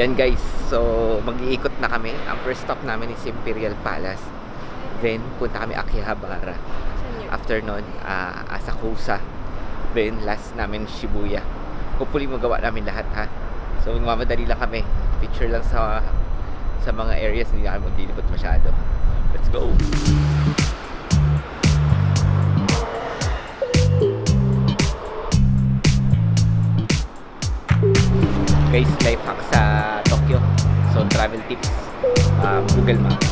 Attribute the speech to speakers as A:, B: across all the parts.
A: Yan guys, so mag-iikot na kami. Ang first stop namin is Imperial Palace. Then punta kami Akihabara. After nun, Asakusa. Then last namin Shibuya. Hopefully magawa namin lahat ha. So magmamadali lang kami. Picture lang sa mga areas, hindi na kami maglilibot masyado. Let's go! Guys, life hack sa Tokyo. So travel tips, Google Maps.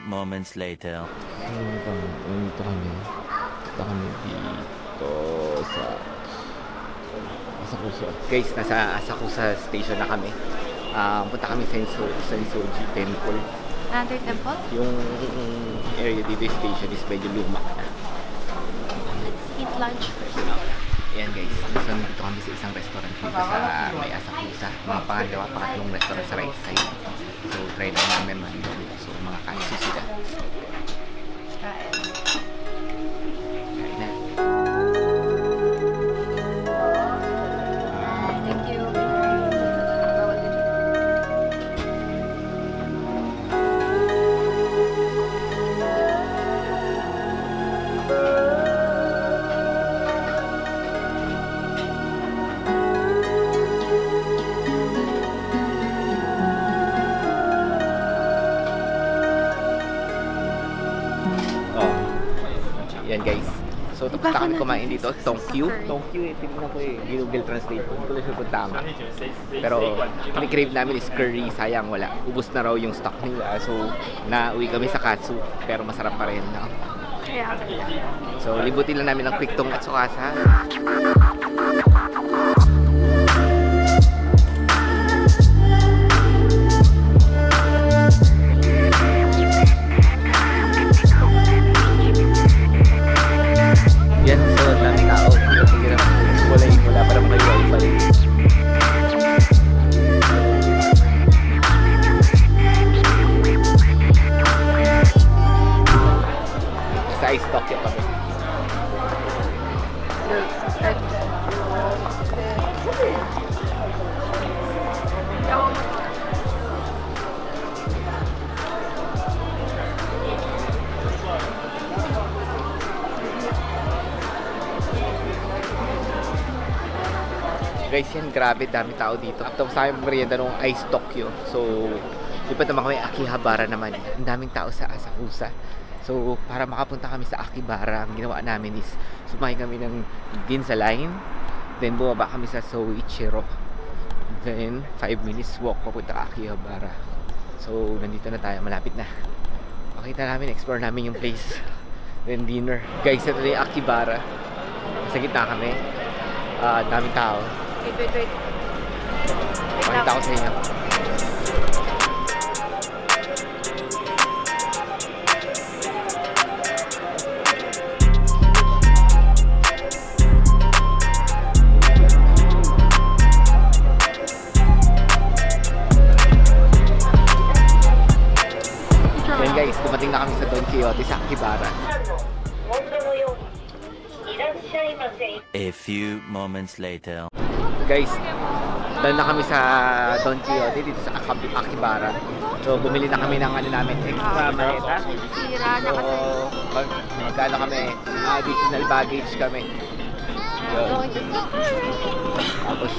B: Moments later.
A: Dito kami dito sa Asakusa. Guys, nasa Asakusa station na kami. Punta kami sa Sensoji Temple.
C: Another temple?
A: Yung area dito yung station is medyo luma na.
C: Let's eat lunch first.
A: Ayan guys, nandito kami sa isang restaurant dito sa may Asakusa. Mga pangatlong restaurant sa right side. So try na namin dito. So mga kansi sila. Kain na.
C: Thank you.
A: Yan guys. So tapos kami kumain dito, Tokyo. Tokyo tingnan ko Google Translate ko. Hindi ko lang tama. Pero kinikrave namin is curry, sayang wala. Ubus na raw yung stock nila. So nauwi kami sa Katsu, pero masarap pa rin, no? So libutin lang namin ang Quick-tong at Tsukasa. Yan, so daming tao. Wala para mag-wifi. Sa Ice Tokyo kami. Guys, yan, grabe, dami tao dito. Tapos sa aming merienda nung Ice Tokyo. So, lipat naman kami Akihabara naman. Ang daming tao sa Asakusa. So, para makapunta kami sa Akihabara, ang ginawa namin is sumakay kami ng Ginza Line. Then, bumaba kami sa Soichiro. Then, 5 minutes walk papunta Akihabara. So, nandito na tayo. Malapit na. Makita namin, explore namin yung place. Then, dinner. Guys, ito na yung Akihabara. Sa gitna kami. Daming tao.
C: Wait.
A: Makita ko sa inyo. Yan guys, dumating na kami sa Don Quixote sa Akihabara.
B: A few moments later.
A: Guys, dahil na kami sa Don Quixote dito sa Akihabara. So bumili na kami ng ano namin, extra maleta.
C: Sira na
A: So
C: kasi.
A: magkano kami, additional baggage kami. Yun. Tapos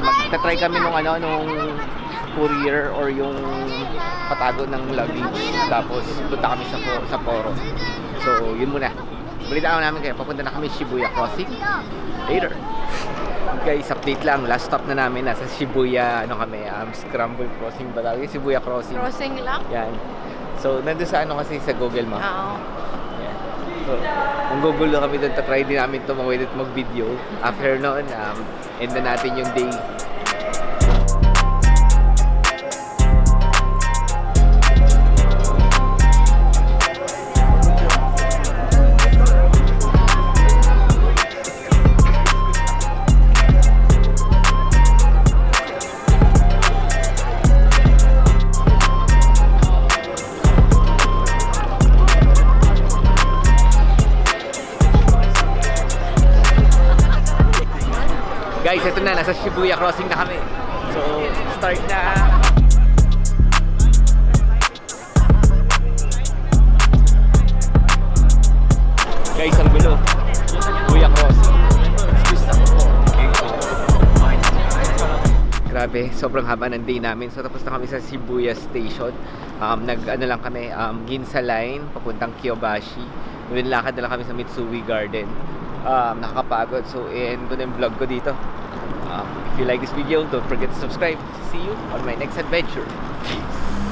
A: magta-try kami nung courier or yung patago ng luggage. Tapos punta kami sa Sapporo. So yun muna. Balitaan namin kayo, papunta na kami Shibuya Crossing later. Guys, update lang, last stop na namin nasa Shibuya, Scramble Crossing ba tawag? Shibuya Crossing.
C: Crossing lang?
A: Yan. So nandun sa kasi sa Google Maps.
C: Oo.
A: Yan. So, kung gugulo kami doon, try din namin tumawid at mag-video. After noon, end na natin yung day. Guys, ito na, nasa Shibuya crossing na kami. So, start na. Guys, ang gulo. Shibuya crossing. Grabe, sobrang haba ng day namin. So, tapos na kami sa Shibuya Station. Nag-ano lang kami, Ginza Line, papuntang Kyobashi. Lakad na lang kami sa Mitsui Garden. Nakakapagod. So, end ko na yung vlog ko dito. If you like this video, don't forget to subscribe. See you on my next adventure. Peace!